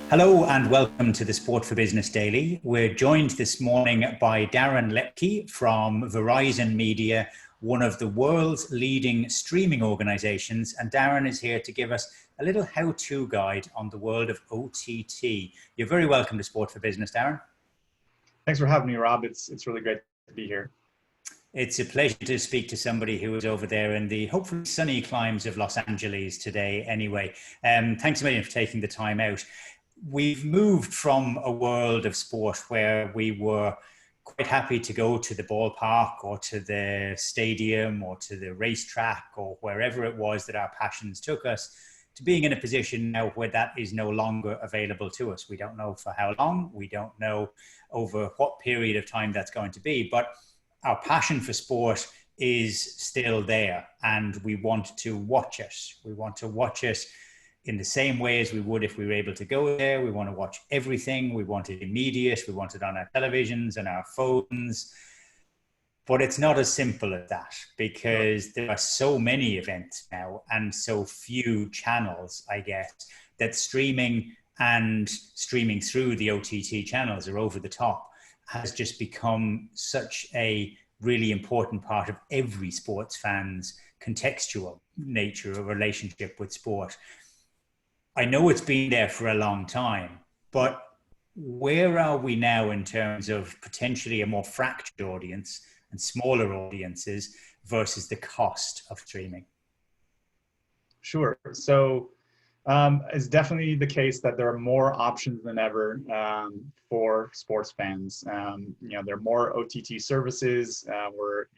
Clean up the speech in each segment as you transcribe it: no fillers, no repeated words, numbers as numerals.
Hello and welcome to the Sport for Business Daily. We're joined this morning by Darren Lepke from Verizon Media, one of the world's leading streaming organizations. And Darren is here to give us a little how-to guide on the world of OTT. You're very welcome to Sport for Business, Darren. Thanks for having me, Rob. It's really great to be here. It's a pleasure to speak to somebody who is over there in the hopefully sunny climes of Los Angeles today anyway. Thanks a million for taking the time out. We've moved from a world of sport where we were quite happy to go to the ballpark or to the stadium or to the racetrack or wherever it was that our passions took us, to being in a position now where that is no longer available to us. We don't know for how long, we don't know over what period of time that's going to be, but our passion for sport is still there and we want to watch it. We want to watch it in the same way as we would if we were able to go there. We want to watch everything. We want it immediate. We want it on our televisions and our phones. But it's not as simple as that because there are so many events now and so few channels, I guess, that streaming and streaming through the OTT channels or over the top has just become such a really important part of every sports fan's contextual nature or relationship with sport. I know it's been there for a long time, but where are we now in terms of potentially a more fractured audience and smaller audiences versus the cost of streaming? Sure. So it's definitely the case that there are more options than ever for sports fans. There are more OTT services.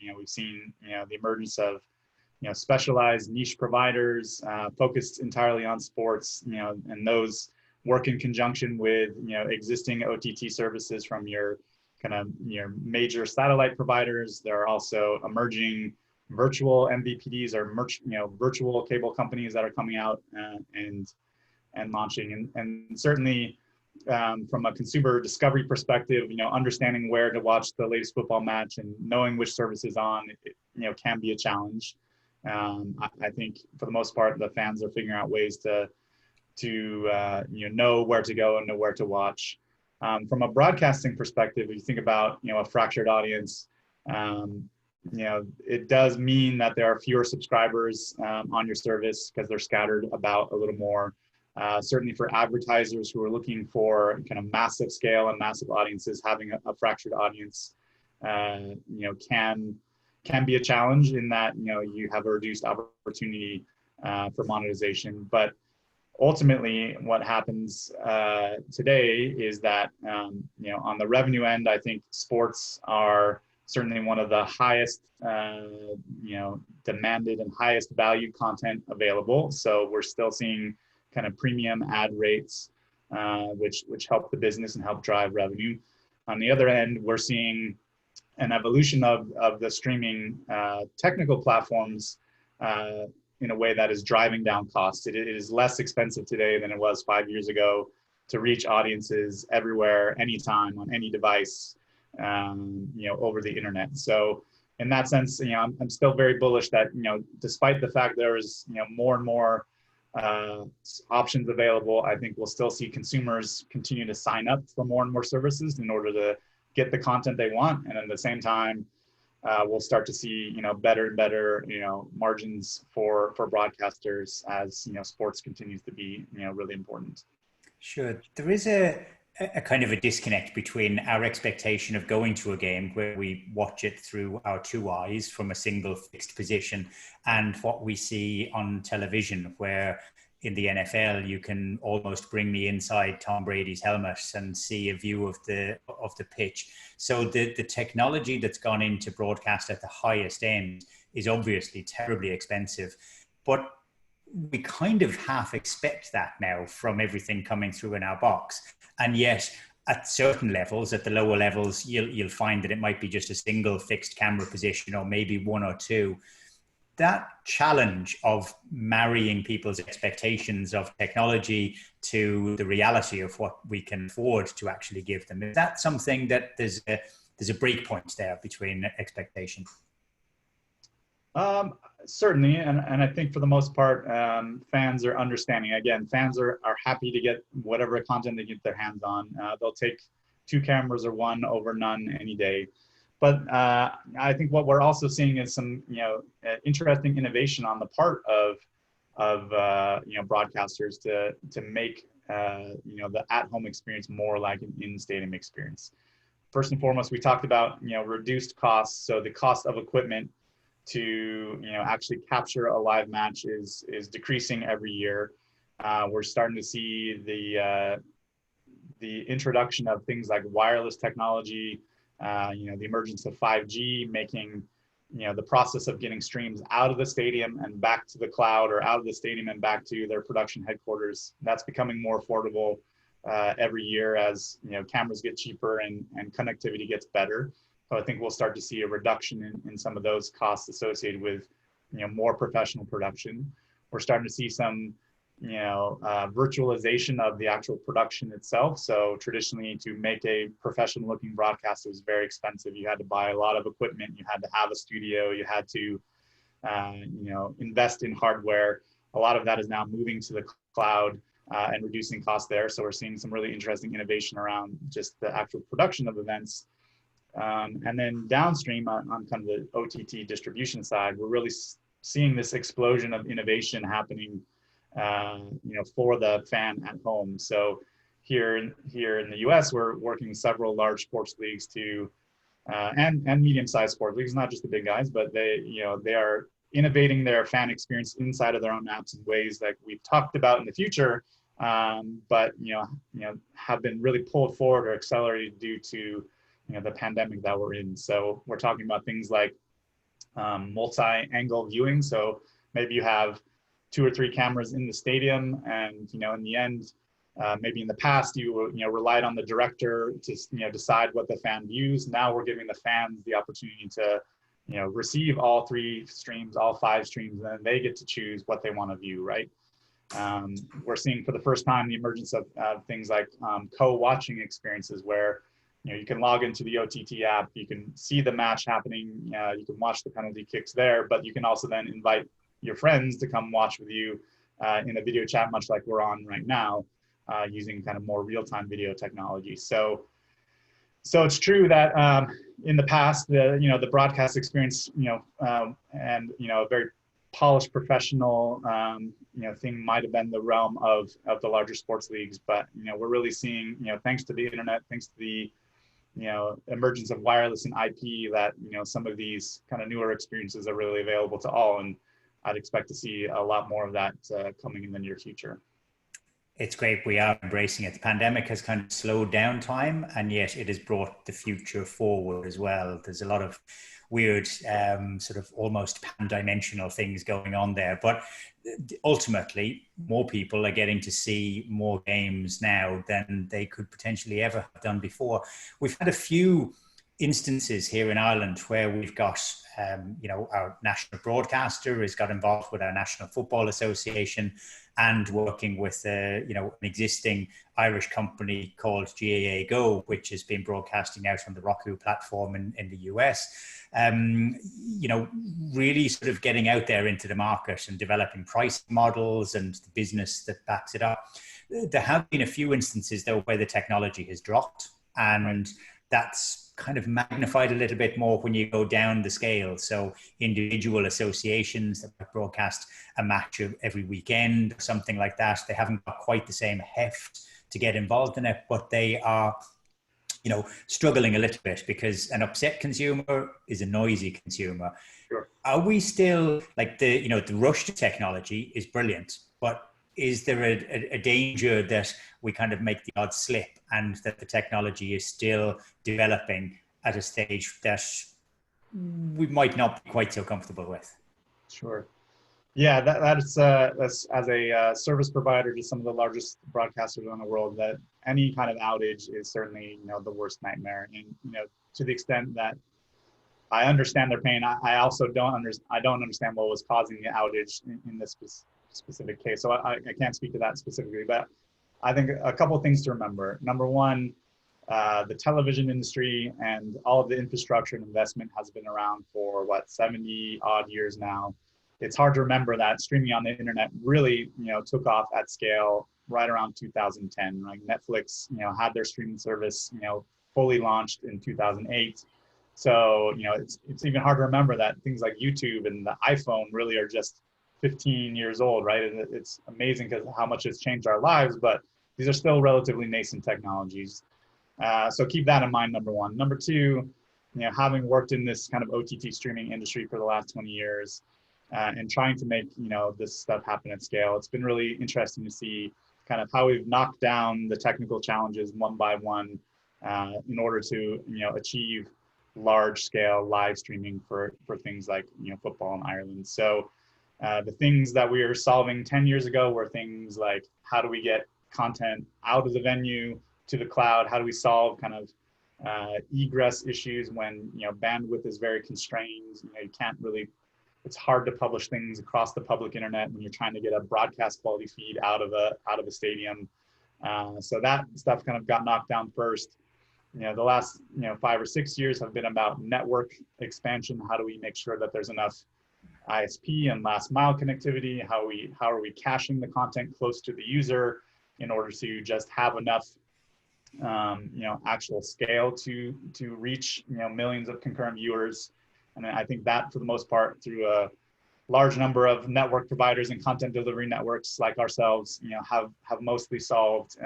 We've seen the emergence of specialized niche providers focused entirely on sports, and those work in conjunction with, existing OTT services from your major satellite providers. There are also emerging virtual MVPDs or virtual cable companies that are coming out and launching. And certainly from a consumer discovery perspective, understanding where to watch the latest football match and knowing which service is on, can be a challenge. I think for the most part, the fans are figuring out ways to know where to go and know where to watch. From a broadcasting perspective, if you think about a fractured audience, it does mean that there are fewer subscribers on your service because they're scattered about a little more. Certainly for advertisers who are looking for kind of massive scale and massive audiences, having a fractured audience, can be a challenge in that, you have a reduced opportunity for monetization. But ultimately what happens today is that, on the revenue end, I think sports are certainly one of the highest, demanded and highest valued content available. So we're still seeing kind of premium ad rates, which help the business and help drive revenue. On the other end, we're seeing an evolution of the streaming technical platforms in a way that is driving down costs. It is less expensive today than it was 5 years ago to reach audiences everywhere, anytime, on any device, over the internet. So in that sense, I'm still very bullish that, despite the fact there is, more and more options available, I think we'll still see consumers continue to sign up for more and more services in order to get the content they want, and at the same time, we'll start to see better and better margins for broadcasters as sports continues to be really important. Sure, there is a kind of a disconnect between our expectation of going to a game where we watch it through our two eyes from a single fixed position and what we see on television, where in the NFL, you can almost bring me inside Tom Brady's helmet and see a view of the pitch. So the technology that's gone into broadcast at the highest end is obviously terribly expensive, but we kind of half expect that now from everything coming through in our box. And yet at certain levels, at the lower levels, you'll find that it might be just a single fixed camera position or maybe one or two. That challenge of marrying people's expectations of technology to the reality of what we can afford to actually give them, is that something that there's a break point there between expectations? Certainly, and I think for the most part, fans are understanding. Again, fans are happy to get whatever content they get their hands on. They'll take 2 cameras or 1 over none any day. But I think what we're also seeing is some, interesting innovation on the part of broadcasters to make the at-home experience more like an in-stadium experience. First and foremost, we talked about reduced costs. So the cost of equipment to actually capture a live match is decreasing every year. We're starting to see the introduction of things like wireless technology, the emergence of 5G, making the process of getting streams out of the stadium and back to the cloud, or out of the stadium and back to their production headquarters. That's becoming more affordable every year as cameras get cheaper and connectivity gets better. So I think we'll start to see a reduction in some of those costs associated with more professional production. We're starting to see some virtualization of the actual production itself. So traditionally, to make a professional looking broadcast was very expensive. You had to buy a lot of equipment, you had to have a studio, you had to invest in hardware. A lot of that is now moving to the cloud and reducing costs there. So we're seeing some really interesting innovation around just the actual production of events. And then downstream on kind of the OTT distribution side, we're really seeing this explosion of innovation happening for the fan at home. So here in the US, we're working with several large sports leagues to and medium-sized sports leagues, not just the big guys, but they are innovating their fan experience inside of their own apps in ways that we've talked about in the future, but have been really pulled forward or accelerated due to the pandemic that we're in. So we're talking about things like multi-angle viewing. So maybe you have 2 or 3 cameras in the stadium, and in the end, maybe in the past you relied on the director to decide what the fan views. Now we're giving the fans the opportunity to receive all 3 streams, all 5 streams, and then they get to choose what they want to view, right? We're seeing for the first time the emergence of things like co-watching experiences where you can log into the OTT app, you can see the match happening, you can watch the penalty kicks there, but you can also then invite your friends to come watch with you in a video chat, much like we're on right now, using kind of more real-time video technology. So it's true that in the past, the broadcast experience, and a very polished professional, thing might have been the realm of the larger sports leagues, but we're really seeing, thanks to the internet, thanks to the emergence of wireless and IP, that some of these kind of newer experiences are really available to all, and I'd expect to see a lot more of that coming in the near future. It's great. We are embracing it. The pandemic has kind of slowed down time, and yet it has brought the future forward as well. There's a lot of weird, sort of almost pan-dimensional things going on there. But ultimately, more people are getting to see more games now than they could potentially ever have done before. We've had a few instances here in Ireland where we've got, our national broadcaster has got involved with our National Football Association and working with, an existing Irish company called GAA Go, which has been broadcasting out on the Roku platform in the US. Really sort of getting out there into the market and developing price models and the business that backs it up. There have been a few instances, though, where the technology has dropped, and that's kind of magnified a little bit more when you go down the scale. So individual associations that broadcast a match every weekend or something like that, they haven't got quite the same heft to get involved in it, but they are struggling a little bit because an upset consumer is a noisy consumer. Sure. Are we still like the rush to technology is brilliant, but is there a danger that we kind of make the odd slip and that the technology is still developing at a stage that we might not be quite so comfortable with? Sure. Yeah, that's as a service provider to some of the largest broadcasters around the world, that any kind of outage is certainly the worst nightmare. And to the extent that I understand their pain, I also don't understand what was causing the outage in this specific case. So I can't speak to that specifically, but I think a couple of things to remember. Number one, the television industry and all of the infrastructure and investment has been around for 70 odd years now. It's hard to remember that streaming on the internet really, took off at scale right around 2010. Like Netflix, had their streaming service, fully launched in 2008. So, it's even hard to remember that things like YouTube and the iPhone really are just 15 years old, right? And it's amazing because how much it's changed our lives, but these are still relatively nascent technologies. So keep that in mind, number one. Number two, having worked in this kind of OTT streaming industry for the last 20 years and trying to make, this stuff happen at scale, it's been really interesting to see kind of how we've knocked down the technical challenges one by one in order to, achieve large scale live streaming for things like, football in Ireland. So the things that we were solving 10 years ago were things like, how do we get content out of the venue to the cloud? How do we solve kind of egress issues when bandwidth is very constrained? You can't really. It's hard to publish things across the public internet when you're trying to get a broadcast quality feed out of a stadium. So that stuff kind of got knocked down first. The last 5 or 6 years have been about network expansion. How do we make sure that there's enough ISP and last mile connectivity? How are we caching the content close to the user in order to just have enough actual scale to reach millions of concurrent viewers? And I think that for the most part, through a large number of network providers and content delivery networks like ourselves, have mostly solved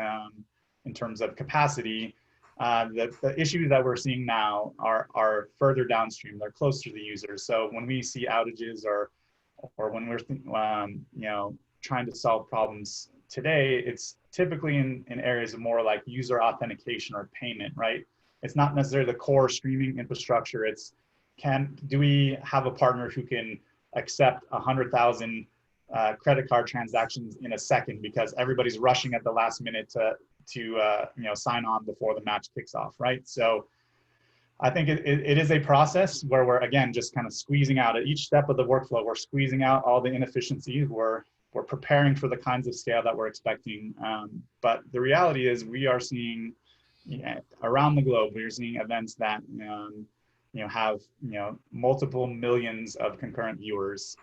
in terms of capacity. The issues that we're seeing now are further downstream. They're closer to the users. So when we see outages or when we're trying to solve problems today, it's typically in areas of more like user authentication or payment, right? It's not necessarily the core streaming infrastructure. It's do we have a partner who can accept 100,000 credit card transactions in a second because everybody's rushing at the last minute to sign on before the match kicks off, right? So I think it is a process where we're, again, just kind of squeezing out at each step of the workflow. We're squeezing out all the inefficiencies. We're preparing for the kinds of scale that we're expecting. But the reality is we are seeing around the globe, we're seeing events that have multiple millions of concurrent viewers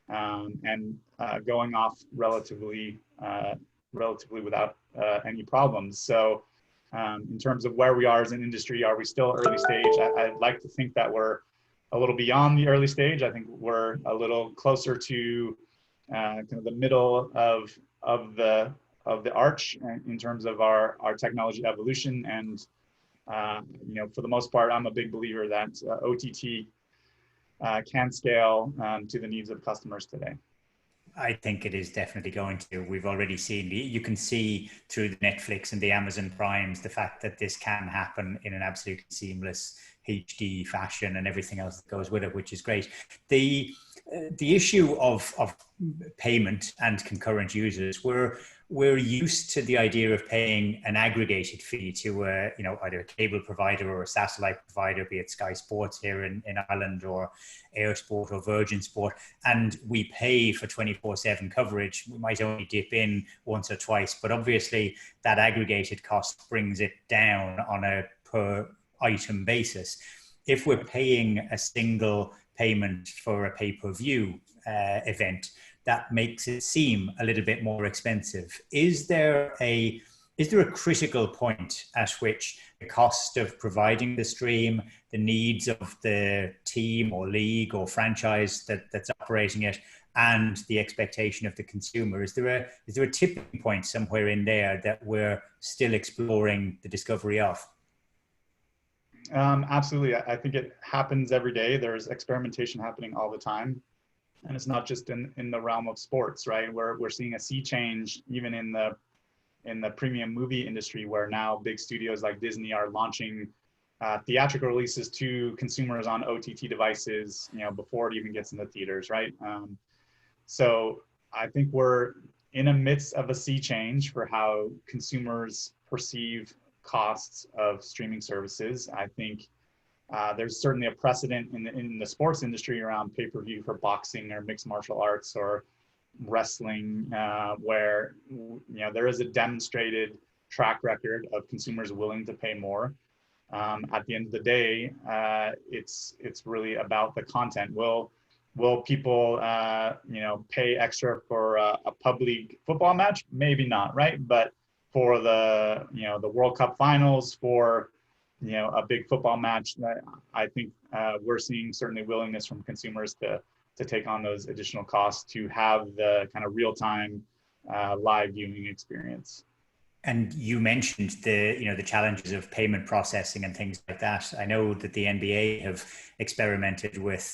and going off relatively without any problems. So in terms of where we are as an industry, are we still early stage? I'd like to think that we're a little beyond the early stage. I think we're a little closer to kind of the middle of the arch in terms of our technology evolution. And for the most part, I'm a big believer that OTT can scale to the needs of customers today. I think it is definitely going to. We've already seen, you can see through the Netflix and the Amazon Primes, the fact that this can happen in an absolutely seamless HD fashion and everything else that goes with it, which is great. The issue of payment and concurrent users, we're used to the idea of paying an aggregated fee to either a cable provider or a satellite provider, be it Sky Sports here in Ireland or Airsport or Virgin Sport, and we pay for 24/7 coverage. We might only dip in once or twice, but obviously that aggregated cost brings it down on a per item basis. If we're paying a single payment for a pay-per-view event, that makes it seem a little bit more expensive. Is there a critical point at which the cost of providing the stream, the needs of the team or league or franchise that's operating it, and the expectation of the consumer, is there a tipping point somewhere in there that we're still exploring the discovery of? Absolutely. I think it happens every day. There's experimentation happening all the time. And it's not just in the realm of sports, right? We're seeing a sea change even in the premium movie industry, where now big studios like Disney are launching theatrical releases to consumers on OTT devices, before it even gets in the theaters, right? So I think we're in the midst of a sea change for how consumers perceive costs of streaming services. I think there's certainly a precedent in the sports industry around pay-per-view for boxing or mixed martial arts or wrestling, where there is a demonstrated track record of consumers willing to pay more. At the end of the day, it's really about the content. Will people pay extra for a pub league football match? Maybe not, right? But for the the World Cup finals, for a big football match, I think we're seeing certainly willingness from consumers to take on those additional costs to have the kind of real-time live viewing experience. And you mentioned the challenges of payment processing and things like that. I know that the NBA have experimented with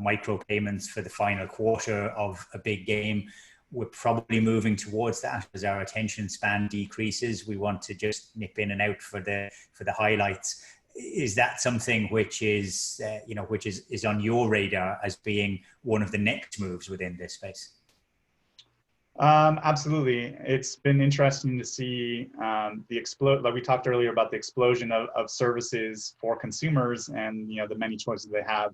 micro payments for the final quarter of a big game. We're probably moving towards that as our attention span decreases. We want to just nip in and out for the highlights. Is that something which is is on your radar as being one of the next moves within this space? Absolutely. It's been interesting to see like we talked earlier about the explosion of services for consumers and the many choices they have.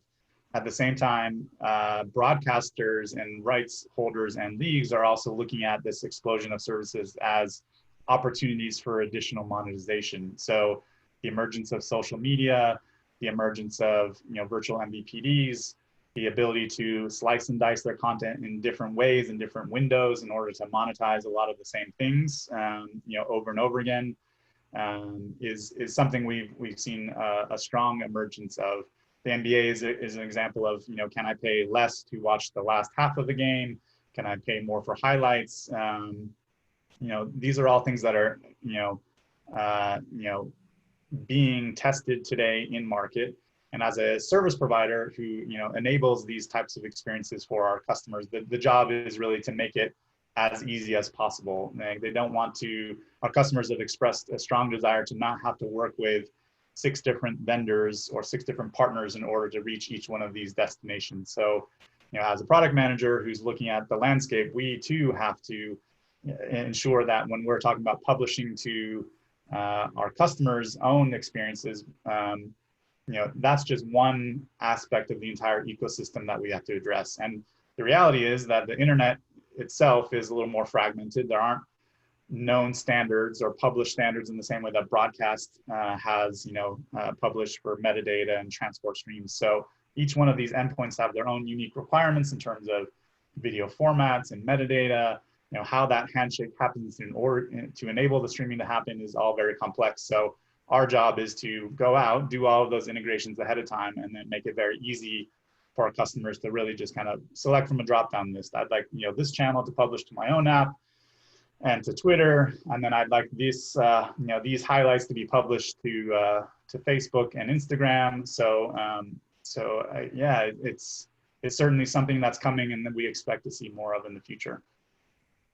At the same time, broadcasters and rights holders and leagues are also looking at this explosion of services as opportunities for additional monetization. So the emergence of social media, the emergence of virtual MVPDs, the ability to slice and dice their content in different ways, in different windows, in order to monetize a lot of the same things, over and over again, is something we've seen a strong emergence of. The NBA is an example of, can I pay less to watch the last half of the game? Can I pay more for highlights? These are all things that are, being tested today in market. And as a service provider who enables these types of experiences for our customers, the job is really to make it as easy as possible. They don't want to. Our customers have expressed a strong desire to not have to work with 6 different vendors or 6 different partners in order to reach each one of these destinations. So, as a product manager who's looking at the landscape, we too have to ensure that when we're talking about publishing to our customers' own experiences, that's just one aspect of the entire ecosystem that we have to address. And the reality is that the internet itself is a little more fragmented. There aren't known standards or published standards in the same way that broadcast has, published for metadata and transport streams. So each one of these endpoints have their own unique requirements in terms of video formats and metadata. How that handshake happens in order to enable the streaming to happen is all very complex. So our job is to go out, do all of those integrations ahead of time, and then make it very easy for our customers to really just kind of select from a drop-down list. I'd like, this channel to publish to my own app and to Twitter, and then I'd like this, these highlights to be published to Facebook and Instagram. It's certainly something that's coming, and that we expect to see more of in the future.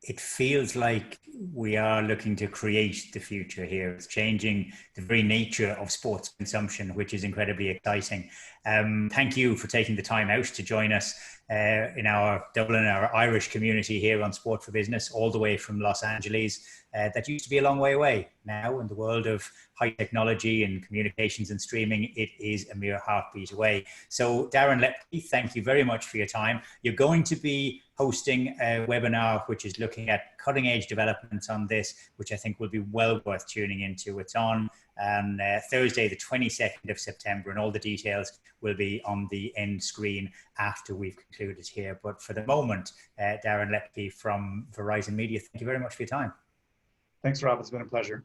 It feels like we are looking to create the future here. It's changing the very nature of sports consumption, which is incredibly exciting. Thank you for taking the time out to join us in our Dublin, our Irish community here on Sport for Business, all the way from Los Angeles. That used to be a long way away. Now, in the world of high technology and communications and streaming, it is a mere heartbeat away. So, Darren Lepke, thank you very much for your time. You're going to be hosting a webinar which is looking at cutting edge developments on this, which I think will be well worth tuning into. It's on Thursday, the 22nd of September, and all the details will be on the end screen after we've concluded here. But for the moment, Darren Lepke from Verizon Media, thank you very much for your time. Thanks, Rob. It's been a pleasure.